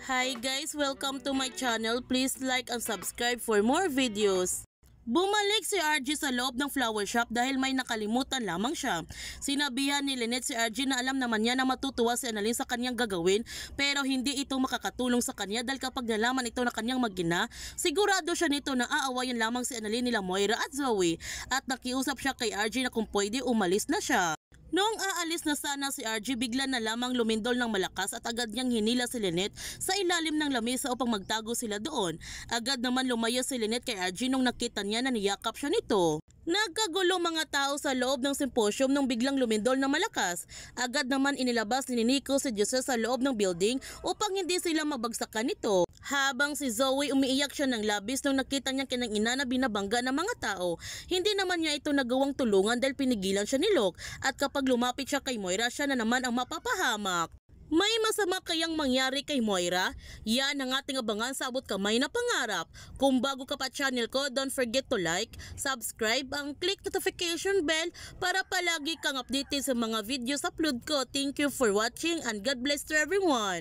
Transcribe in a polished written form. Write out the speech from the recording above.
Hi guys, welcome to my channel. Please like and subscribe for more videos. Bumalik si RG sa loob ng flower shop dahil may nakalimutan lamang siya. Sinabihan ni Lynette si RG na alam naman niya na matutuwa si Annalyn sa kanyang gagawin, pero hindi ito makakatulong sa kanya dahil kapag nalaman ito na kanyang mag-ina, sigurado siya nito na aawayan lamang si Annalyn nila Moira at Zoe, at nakiusap siya kay RG na kung pwede umalis na siya. Noong aalis na sana si RG, bigla na lamang lumindol ng malakas at agad niyang hinila si Lynette sa ilalim ng lamesa upang magtago sila doon. Agad naman lumayo si Lynette kay RG nung nakita niya na niyakap siya nito. Nagkagulo mga tao sa loob ng symposium nung biglang lumindol ng malakas. Agad naman inilabas ni Nico si Jose sa loob ng building upang hindi sila mabagsakan nito. Habang si Zoe umiiyak siya ng labis nung nakita niya kinang ina na binabangga ng mga tao. Hindi naman niya ito nagawang tulungan dahil pinigilan siya ni Luke, at kapag lumapit siya kay Moira, siya na naman ang mapapahamak. May masama kayang mangyari kay Moira? Yan ang ating abangan sa abot kamay na pangarap. Kung bago ka pa channel ko, don't forget to like, subscribe, and click notification bell para palagi kang updated sa mga videos upload ko. Thank you for watching and God bless to everyone.